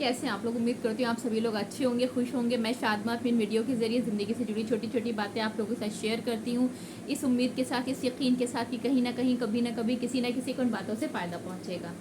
कैसे हैं आप लोग। उम्मीद करती हूँ आप सभी लोग अच्छे होंगे, खुश होंगे। मैं शादमा अपनी वीडियो के ज़रिए ज़िंदगी से जुड़ी छोटी छोटी बातें आप लोगों के साथ शेयर करती हूँ, इस उम्मीद के साथ, इस यकीन के साथ कि कहीं ना कहीं, कभी ना कभी, किसी ना किसी को उन बातों से फ़ायदा पहुँचेगा।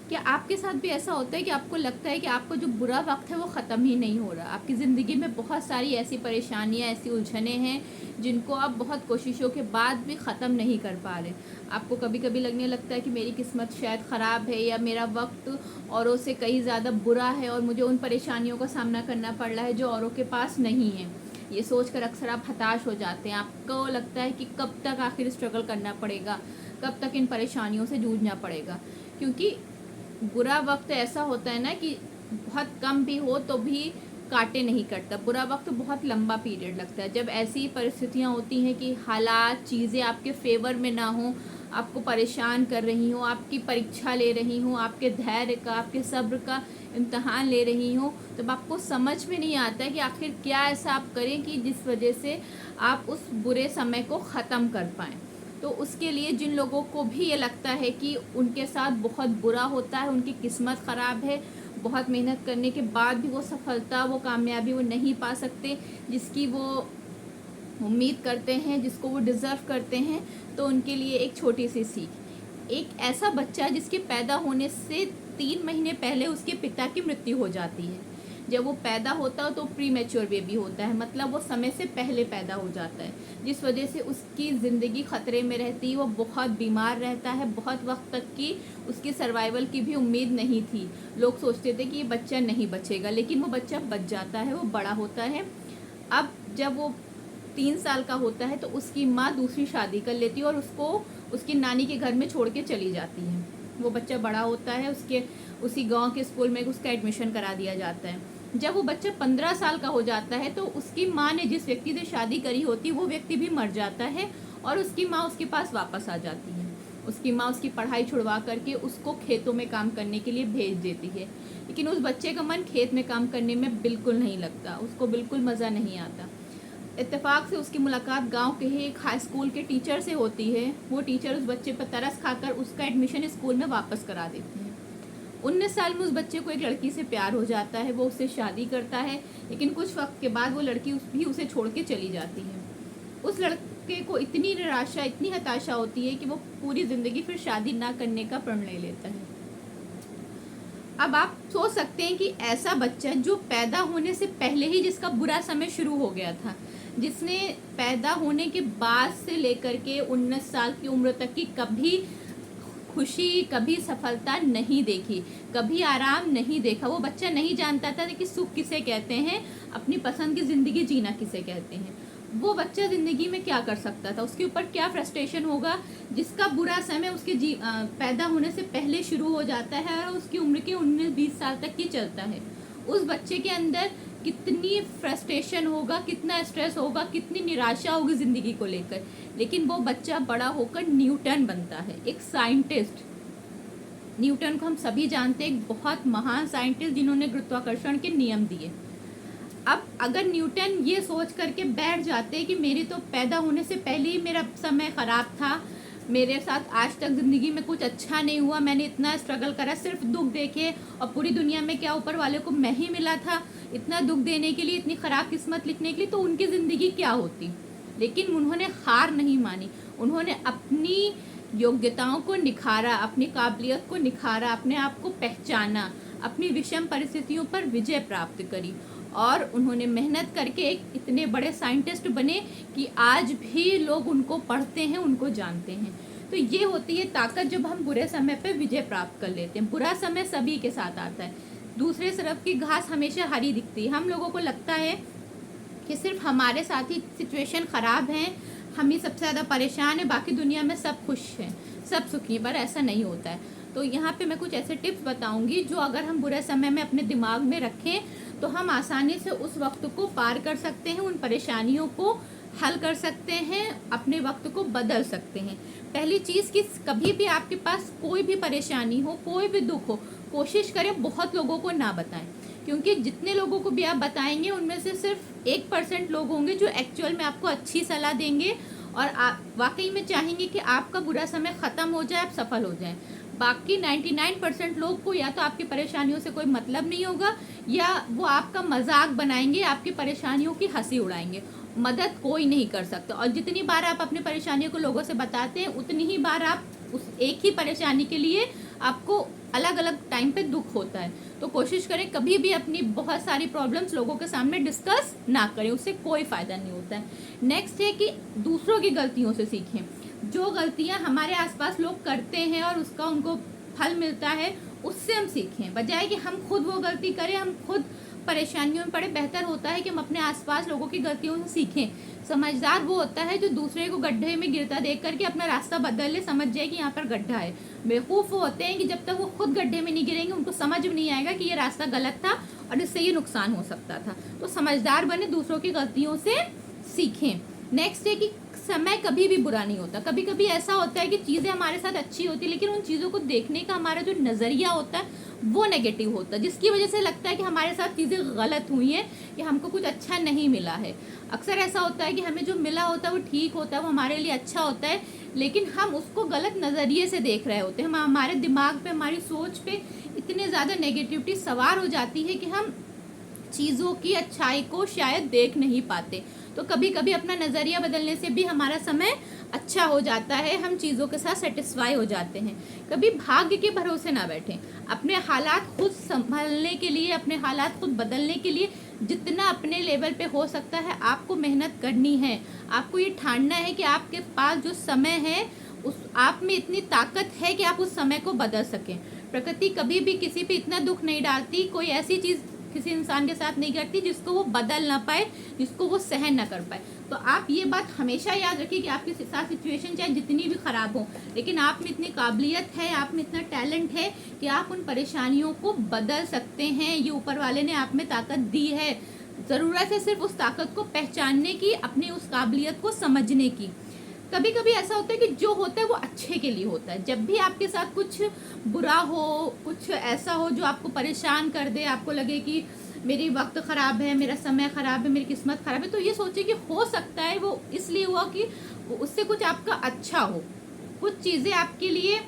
क्या आपके साथ भी ऐसा होता है कि आपको लगता है कि आपको जो बुरा वक्त है वो ख़त्म ही नहीं हो रहा? आपकी ज़िंदगी में बहुत सारी ऐसी परेशानियाँ, ऐसी उलझनें हैं जिनको आप बहुत कोशिशों के बाद भी ख़त्म नहीं कर पा रहे। आपको कभी कभी लगने लगता है कि मेरी किस्मत शायद ख़राब है, या मेरा वक्त औरों से कहीं ज़्यादा बुरा है और मुझे उन परेशानियों का सामना करना पड़ रहा है जो औरों के पास नहीं है। ये सोचकर अक्सर आप हताश हो जाते हैं। आपको लगता है कि कब तक आखिर स्ट्रगल करना पड़ेगा, कब तक इन परेशानियों से जूझना पड़ेगा। क्योंकि बुरा वक्त ऐसा होता है ना कि बहुत कम भी हो तो भी काटे नहीं कटता। बुरा वक्त बहुत लंबा पीरियड लगता है। जब ऐसी परिस्थितियाँ होती हैं कि हालात, चीज़ें आपके फेवर में ना हो, आपको परेशान कर रही हो, आपकी परीक्षा ले रही हूँ, आपके धैर्य का, आपके सब्र का इम्तहान ले रही हूँ, तब आपको समझ में नहीं आता है कि आखिर क्या ऐसा आप करें कि जिस वजह से आप उस बुरे समय को ख़त्म कर पाएँ। तो उसके लिए जिन लोगों को भी ये लगता है कि उनके साथ बहुत बुरा होता है, उनकी किस्मत ख़राब है, बहुत मेहनत करने के बाद भी वो सफलता, वो कामयाबी वो नहीं पा सकते जिसकी वो उम्मीद करते हैं, जिसको वो डिज़र्व करते हैं, तो उनके लिए एक छोटी सी सीख। एक ऐसा बच्चा जिसके पैदा होने से 3 महीने पहले उसके पिता की मृत्यु हो जाती है। जब वो पैदा होता है तो प्री मैच्योर बेबी होता है, मतलब वो समय से पहले पैदा हो जाता है, जिस वजह से उसकी ज़िंदगी ख़तरे में रहती है। वो बहुत बीमार रहता है, बहुत वक्त तक की उसकी सर्वाइवल की भी उम्मीद नहीं थी। लोग सोचते थे कि ये बच्चा नहीं बचेगा, लेकिन वो बच्चा बच जाता है, वो बड़ा होता है। अब जब वो 3 साल का होता है तो उसकी माँ दूसरी शादी कर लेती है और उसको उसकी नानी के घर में छोड़ के चली जाती है। वो बच्चा बड़ा होता है, उसके उसी गांव के स्कूल में उसका एडमिशन करा दिया जाता है। जब वो बच्चा 15 साल का हो जाता है तो उसकी माँ ने जिस व्यक्ति से शादी करी होती है वो व्यक्ति भी मर जाता है और उसकी माँ उसके पास वापस आ जाती है। उसकी माँ उसकी पढ़ाई छुड़वा करके उसको खेतों में काम करने के लिए भेज देती है, लेकिन उस बच्चे का मन खेत में काम करने में बिल्कुल नहीं लगता, उसको बिल्कुल मज़ा नहीं आता। इत्तेफाक से उसकी मुलाकात गांव के ही एक हाई स्कूल के टीचर से होती है। वो टीचर उस बच्चे पर तरस खाकर उसका एडमिशन स्कूल में वापस करा देती है। 19 साल में उस बच्चे को एक लड़की से प्यार हो जाता है, वो उससे शादी करता है, लेकिन कुछ वक्त के बाद वो लड़की भी उसे छोड़ के चली जाती है। उस लड़के को इतनी निराशा, इतनी हताशा होती है कि वो पूरी ज़िंदगी फिर शादी ना करने का प्रण ले लेता है। अब आप सोच सकते हैं कि ऐसा बच्चा जो पैदा होने से पहले ही जिसका बुरा समय शुरू हो गया था, जिसने पैदा होने के बाद से लेकर के 19 साल की उम्र तक की कभी खुशी, कभी सफलता नहीं देखी, कभी आराम नहीं देखा, वो बच्चा नहीं जानता था कि सुख किसे कहते हैं, अपनी पसंद की ज़िंदगी जीना किसे कहते हैं। वो बच्चा ज़िंदगी में क्या कर सकता था, उसके ऊपर क्या फ्रस्ट्रेशन होगा, जिसका बुरा समय उसके पैदा होने से पहले शुरू हो जाता है और उसकी उम्र के 19-20 साल तक ही चलता है। उस बच्चे के अंदर कितनी फ्रस्ट्रेशन होगा, कितना स्ट्रेस होगा, कितनी निराशा होगी ज़िंदगी को लेकर। लेकिन वो बच्चा बड़ा होकर न्यूटन बनता है, एक साइंटिस्ट। न्यूटन को हम सभी जानते हैं, एक बहुत महान साइंटिस्ट जिन्होंने गुरुत्वाकर्षण के नियम दिए। अब अगर न्यूटन ये सोच करके बैठ जाते कि मेरी तो पैदा होने से पहले ही मेरा समय ख़राब था, मेरे साथ आज तक ज़िंदगी में कुछ अच्छा नहीं हुआ, मैंने इतना स्ट्रगल करा, सिर्फ दुख देखे, और पूरी दुनिया में क्या ऊपर वाले को मैं ही मिला था इतना दुख देने के लिए, इतनी ख़राब किस्मत लिखने के लिए, तो उनकी ज़िंदगी क्या होती। लेकिन उन्होंने हार नहीं मानी, उन्होंने अपनी योग्यताओं को निखारा, अपनी काबिलियत को निखारा, अपने आप को पहचाना, अपनी विषम परिस्थितियों पर विजय प्राप्त करी, और उन्होंने मेहनत करके एक इतने बड़े साइंटिस्ट बने कि आज भी लोग उनको पढ़ते हैं, उनको जानते हैं। तो ये होती है ताकत जब हम बुरे समय पे विजय प्राप्त कर लेते हैं। बुरा समय सभी के साथ आता है, दूसरे तरफ की घास हमेशा हरी दिखती है। हम लोगों को लगता है कि सिर्फ हमारे साथ ही सिचुएशन ख़राब है, हम ही सबसे ज़्यादा परेशान है, बाकी दुनिया में सब खुश हैं, सब सुखी हैं, पर ऐसा नहीं होता है। तो यहाँ पे मैं कुछ ऐसे टिप्स बताऊंगी जो अगर हम बुरे समय में अपने दिमाग में रखें तो हम आसानी से उस वक्त को पार कर सकते हैं, उन परेशानियों को हल कर सकते हैं, अपने वक्त को बदल सकते हैं। पहली चीज़ कि कभी भी आपके पास कोई भी परेशानी हो, कोई भी दुख हो, कोशिश करें बहुत लोगों को ना बताएं, क्योंकि जितने लोगों को भी आप बताएंगे उनमें से सिर्फ 1% लोग होंगे जो एक्चुअल में आपको अच्छी सलाह देंगे और आप वाकई में चाहेंगे कि आपका बुरा समय ख़त्म हो जाए, आप सफल हो जाएं। बाकी 99% लोग को या तो आपकी परेशानियों से कोई मतलब नहीं होगा, या वो आपका मजाक बनाएंगे, आपकी परेशानियों की हंसी उड़ाएंगे। मदद कोई नहीं कर सकता। और जितनी बार आप अपनी परेशानियों को लोगों से बताते हैं, उतनी ही बार आप उस एक ही परेशानी के लिए आपको अलग अलग टाइम पे दुख होता है। तो कोशिश करें कभी भी अपनी बहुत सारी प्रॉब्लम्स लोगों के सामने डिस्कस ना करें, उससे कोई फ़ायदा नहीं होता है। नेक्स्ट है कि दूसरों की गलतियों से सीखें। जो गलतियां हमारे आसपास लोग करते हैं और उसका उनको फल मिलता है, उससे हम सीखें, बजाय कि हम खुद वो गलती करें, हम खुद परेशानियों में पड़े। बेहतर होता है कि हम अपने आसपास लोगों की गलतियों से सीखें। समझदार वो होता है जो दूसरे को गड्ढे में गिरता देख करके अपना रास्ता बदल ले, समझ जाए कि यहाँ पर गड्ढा है। बेवकूफ़ वो होते हैं कि जब तक वो खुद गड्ढे में नहीं गिरेंगे, उनको समझ में नहीं आएगा कि ये रास्ता गलत था और इससे ये नुकसान हो सकता था। तो समझदार बने, दूसरों की गलतियों से सीखें। नेक्स्ट है कि समय कभी भी बुरा नहीं होता। कभी कभी ऐसा होता है कि चीज़ें हमारे साथ अच्छी होती है, लेकिन उन चीज़ों को देखने का हमारा जो नज़रिया होता है वो नेगेटिव होता है, जिसकी वजह से लगता है कि हमारे साथ चीज़ें गलत हुई हैं, कि हमको कुछ अच्छा नहीं मिला है। अक्सर ऐसा होता है कि हमें जो मिला होता है वो ठीक होता है, वो हमारे लिए अच्छा होता है, लेकिन हम उसको गलत नज़रिए से देख रहे होते हैं। हम हमारे दिमाग पे, हमारी सोच पे इतने ज़्यादा नेगेटिविटी सवार हो जाती है कि हम चीज़ों की अच्छाई को शायद देख नहीं पाते। तो कभी कभी अपना नज़रिया बदलने से भी हमारा समय अच्छा हो जाता है, हम चीज़ों के साथ सेटिस्फाई हो जाते हैं। कभी भाग्य के भरोसे ना बैठें। अपने हालात खुद संभालने के लिए, अपने हालात खुद बदलने के लिए जितना अपने लेवल पे हो सकता है आपको मेहनत करनी है। आपको ये ठानना है कि आपके पास जो समय है उस आप में इतनी ताकत है कि आप उस समय को बदल सकें। प्रकृति कभी भी किसी पे इतना दुख नहीं डालती, कोई ऐसी चीज़ किसी इंसान के साथ नहीं करती जिसको वो बदल ना पाए, जिसको वो सहन ना कर पाए। तो आप ये बात हमेशा याद रखिए कि आपके साथ सिचुएशन चाहे जितनी भी ख़राब हो, लेकिन आप में इतनी काबिलियत है, आप में इतना टैलेंट है कि आप उन परेशानियों को बदल सकते हैं। ये ऊपर वाले ने आप में ताकत दी है। ज़रूरत है सिर्फ उस ताकत को पहचानने की, अपनी उस काबिलियत को समझने की। कभी कभी ऐसा होता है कि जो होता है वो अच्छे के लिए होता है। जब भी आपके साथ कुछ बुरा हो, कुछ ऐसा हो जो आपको परेशान कर दे, आपको लगे कि मेरी वक्त ख़राब है, मेरा समय ख़राब है, मेरी किस्मत ख़राब है, तो ये सोचिए कि हो सकता है वो इसलिए हुआ कि उससे कुछ आपका अच्छा हो। कुछ चीज़ें आपके लिए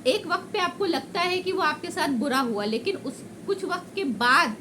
एक वक्त पे आपको लगता है कि वो आपके साथ बुरा हुआ, लेकिन उस कुछ वक्त के बाद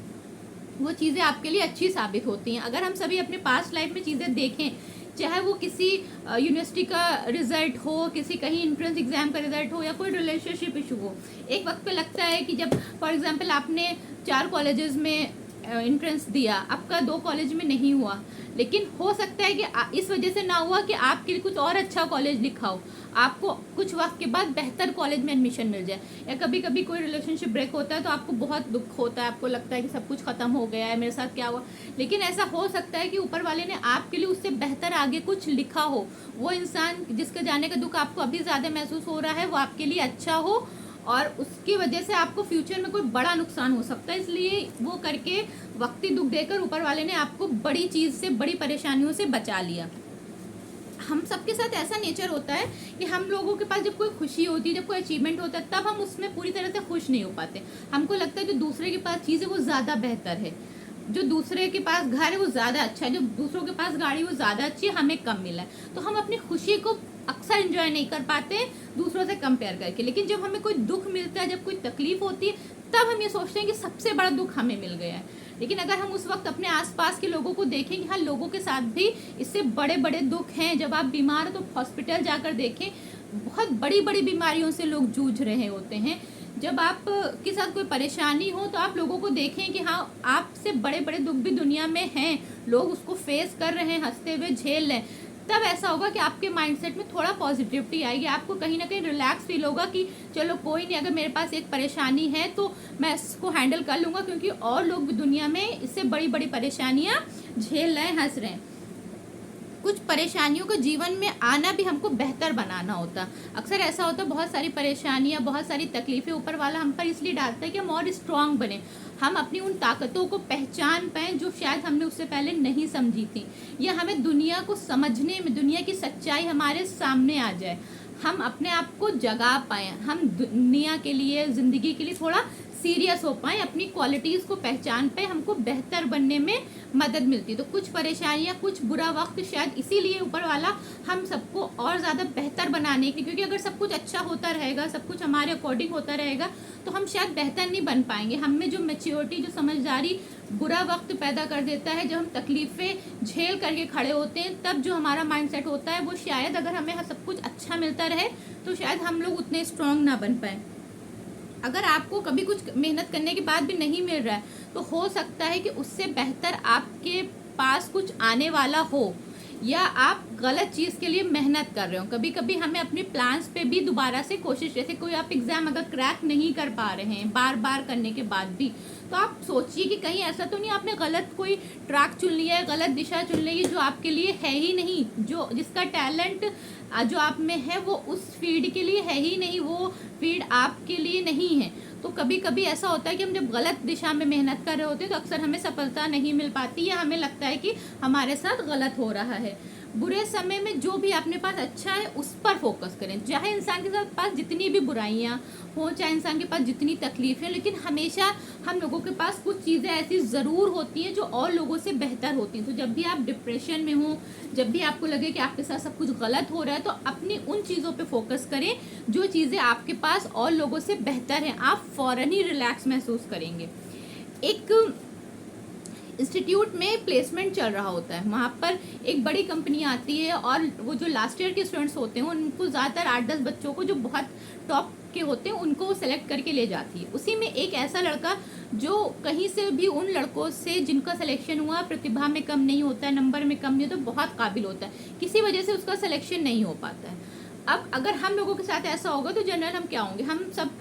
वो चीज़ें आपके लिए अच्छी साबित होती हैं। अगर हम सभी अपने पास्ट लाइफ में चीज़ें देखें, चाहे वो किसी यूनिवर्सिटी का रिजल्ट हो, किसी कहीं एंट्रेंस एग्जाम का रिजल्ट हो, या कोई रिलेशनशिप इशू हो, एक वक्त पे लगता है कि जब फॉर एग्जांपल आपने 4 कॉलेजेस में एंट्रेंस दिया, आपका 2 कॉलेज में नहीं हुआ, लेकिन हो सकता है कि इस वजह से ना हुआ कि आपके लिए कुछ और अच्छा कॉलेज लिखा हो, आपको कुछ वक्त के बाद बेहतर कॉलेज में एडमिशन मिल जाए। या कभी कभी कोई रिलेशनशिप ब्रेक होता है तो आपको बहुत दुख होता है, आपको लगता है कि सब कुछ ख़त्म हो गया है, मेरे साथ क्या हुआ। लेकिन ऐसा हो सकता है कि ऊपर वाले ने आपके लिए उससे बेहतर आगे कुछ लिखा हो। वो इंसान जिसके जाने का दुख आपको अभी ज़्यादा महसूस हो रहा है, वो आपके लिए अच्छा हो, और उसकी वजह से आपको फ्यूचर में कोई बड़ा नुकसान हो सकता है। इसलिए वो करके वक्ती दुख देकर ऊपर वाले ने आपको बड़ी चीज़ से, बड़ी परेशानियों से बचा लिया। हम सबके साथ ऐसा नेचर होता है कि हम लोगों के पास जब कोई खुशी होती है, जब कोई अचीवमेंट होता है, तब हम उसमें पूरी तरह से खुश नहीं हो पाते। हमको लगता है जो दूसरे के पास चीज़ है वो ज़्यादा बेहतर है, जो दूसरे के पास घर है वो ज़्यादा अच्छा है, जो दूसरों के पास गाड़ी वो ज़्यादा अच्छी है, हमें कम मिला है। तो हम अपनी खुशी को अक्सर एंजॉय नहीं कर पाते दूसरों से कंपेयर करके। लेकिन जब हमें कोई दुख मिलता है, जब कोई तकलीफ होती है, तब हम ये सोचते हैं कि सबसे बड़ा दुख हमें मिल गया है। लेकिन अगर हम उस वक्त अपने आसपास के लोगों को देखें कि हाँ, लोगों के साथ भी इससे बड़े बड़े दुख हैं। जब आप बीमार हो तो हॉस्पिटल जाकर देखें, बहुत बड़ी बड़ी बीमारियों से लोग जूझ रहे होते हैं। जब आप के साथ कोई परेशानी हो तो आप लोगों को देखें कि हाँ, आपसे बड़े बड़े दुख भी दुनिया में हैं, लोग उसको फेस कर रहे हैं, हंसते हुए झेल रहे हैं। तब ऐसा होगा कि आपके माइंडसेट में थोड़ा पॉजिटिविटी आएगी, आपको कहीं ना कहीं रिलैक्स फील होगा कि चलो कोई नहीं, अगर मेरे पास एक परेशानी है तो मैं इसको हैंडल कर लूँगा, क्योंकि और लोग भी दुनिया में इससे बड़ी बड़ी परेशानियाँ झेल रहे हैं, हंस रहे हैं। कुछ परेशानियों को जीवन में आना भी हमको बेहतर बनाना होता। अक्सर ऐसा होता है, बहुत सारी परेशानियां, बहुत सारी तकलीफें ऊपर वाला हम पर इसलिए डालता है कि हम और स्ट्रांग बने, हम अपनी उन ताकतों को पहचान पाएँ जो शायद हमने उससे पहले नहीं समझी थी, या हमें दुनिया को समझने में, दुनिया की सच्चाई हमारे सामने आ जाए, हम अपने आप को जगा पाएँ, हम दुनिया के लिए, ज़िंदगी के लिए थोड़ा सीरियस हो पाए, अपनी क्वालिटीज़ को पहचान पाए, हमको बेहतर बनने में मदद मिलती है। तो कुछ परेशानियां, कुछ बुरा वक्त शायद इसीलिए ऊपर वाला हम सबको और ज़्यादा बेहतर बनाने की, क्योंकि अगर सब कुछ अच्छा होता रहेगा, सब कुछ हमारे अकॉर्डिंग होता रहेगा, तो हम शायद बेहतर नहीं बन पाएंगे। हम में जो मैच्योरिटी, जो समझदारी बुरा वक्त पैदा कर देता है, जब हम तकलीफ़ें झेल करके खड़े होते हैं, तब जो हमारा माइंडसेट होता है वो शायद अगर हमें सब कुछ अच्छा मिलता रहे तो शायद हम लोग उतने स्ट्रांग ना बन पाए। अगर आपको कभी कुछ मेहनत करने के बाद भी नहीं मिल रहा है तो हो सकता है कि उससे बेहतर आपके पास कुछ आने वाला हो, या आप गलत चीज़ के लिए मेहनत कर रहे हो। कभी कभी हमें अपने प्लान्स पे भी दोबारा से कोशिश, जैसे कोई आप एग्ज़ाम अगर क्रैक नहीं कर पा रहे हैं बार बार करने के बाद भी, तो आप सोचिए कि कहीं ऐसा तो नहीं आपने गलत कोई ट्रैक चुन लिया है, गलत दिशा चुन ली है जो आपके लिए है ही नहीं, जो जिसका टैलेंट जो आप में है वो उस फील्ड के लिए है ही नहीं, वो फील्ड आपके लिए नहीं है। तो कभी कभी ऐसा होता है कि हम जब गलत दिशा में मेहनत कर रहे होते हैं तो अक्सर हमें सफलता नहीं मिल पाती, या हमें लगता है कि हमारे साथ गलत हो रहा है। बुरे समय में जो भी अपने पास अच्छा है उस पर फोकस करें। चाहे इंसान के साथ पास जितनी भी बुराइयां हो, चाहे इंसान के पास जितनी तकलीफें, लेकिन हमेशा हम लोगों के पास कुछ चीज़ें ऐसी ज़रूर होती हैं जो और लोगों से बेहतर होती हैं। तो जब भी आप डिप्रेशन में हो, जब भी आपको लगे कि आपके साथ सब कुछ गलत हो रहा है, तो अपनी उन चीज़ों पे फोकस करें जो चीज़ें आपके पास और लोगों से बेहतर हैं। आप फ़ौरन ही रिलैक्स महसूस करेंगे। एक इंस्टीट्यूट में प्लेसमेंट चल रहा होता है, वहाँ पर एक बड़ी कंपनी आती है और वो जो लास्ट ईयर के स्टूडेंट्स होते हैं उनको ज़्यादातर 8-10 बच्चों को जो बहुत टॉप के होते हैं उनको वो सेलेक्ट करके ले जाती है। उसी में एक ऐसा लड़का जो कहीं से भी उन लड़कों से जिनका सिलेक्शन हुआ प्रतिभा में कम नहीं होता है, नंबर में कम नहीं होता, बहुत काबिल होता है, किसी वजह से उसका सिलेक्शन नहीं हो पाता है। अब अगर हम लोगों के साथ ऐसा होगा तो जनरल हम क्या होंगे, हम सब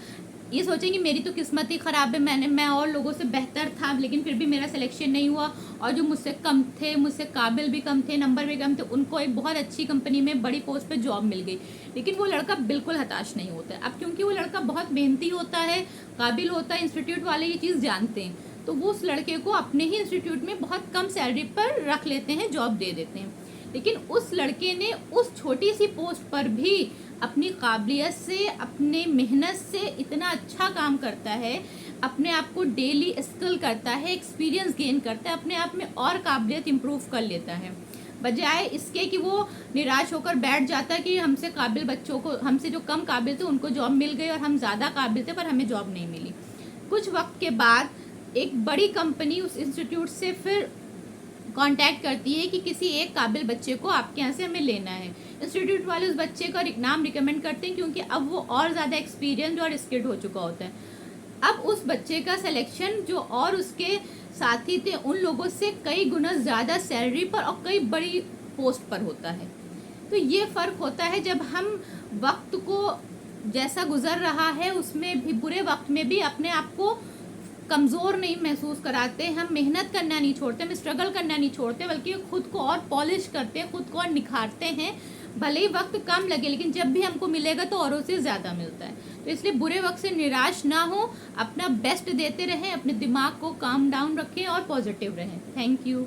ये सोचेंगे मेरी तो किस्मत ही ख़राब है, मैं और लोगों से बेहतर था लेकिन फिर भी मेरा सिलेक्शन नहीं हुआ, और जो मुझसे कम थे, मुझसे काबिल भी कम थे, नंबर भी कम थे, उनको एक बहुत अच्छी कंपनी में बड़ी पोस्ट पे जॉब मिल गई। लेकिन वो लड़का बिल्कुल हताश नहीं होता है। अब क्योंकि वो लड़का बहुत मेहनती होता है, काबिल होता है, इंस्टीट्यूट वाले ये चीज़ जानते हैं, तो वो उस लड़के को अपने ही इंस्टीट्यूट में बहुत कम सैलरी पर रख लेते हैं, जॉब दे देते हैं। लेकिन उस लड़के ने उस छोटी सी पोस्ट पर भी अपनी काबिलियत से, अपने मेहनत से इतना अच्छा काम करता है, अपने आप को डेली स्किल करता है, एक्सपीरियंस गेन करता है, अपने आप में और काबिलियत इम्प्रूव कर लेता है, बजाय इसके कि वो निराश होकर बैठ जाता है कि हमसे काबिल बच्चों को, हमसे जो कम काबिल थे उनको जॉब मिल गई और हम ज़्यादा काबिल थे पर हमें जॉब नहीं मिली। कुछ वक्त के बाद एक बड़ी कंपनी उस इंस्टीट्यूट से फिर कांटेक्ट करती है कि किसी एक काबिल बच्चे को आपके यहाँ से हमें लेना है। इंस्टीट्यूट वाले उस बच्चे का नाम रिकमेंड करते हैं क्योंकि अब वो और ज़्यादा एक्सपीरियंस और स्किल्ड हो चुका होता है। अब उस बच्चे का सिलेक्शन जो और उसके साथी थे उन लोगों से कई गुना ज़्यादा सैलरी पर और कई बड़ी पोस्ट पर होता है। तो ये फ़र्क होता है जब हम वक्त को जैसा गुजर रहा है उसमें भी, बुरे वक्त में भी अपने आप को कमज़ोर नहीं महसूस कराते, हम मेहनत करना नहीं छोड़ते, हम स्ट्रगल करना नहीं छोड़ते, बल्कि खुद को और पॉलिश करते हैं, खुद को और निखारते हैं। भले ही वक्त कम लगे लेकिन जब भी हमको मिलेगा तो औरों से ज़्यादा मिलता है। तो इसलिए बुरे वक्त से निराश ना हो, अपना बेस्ट देते रहें, अपने दिमाग को काम डाउन रखें और पॉजिटिव रहें। Thank you.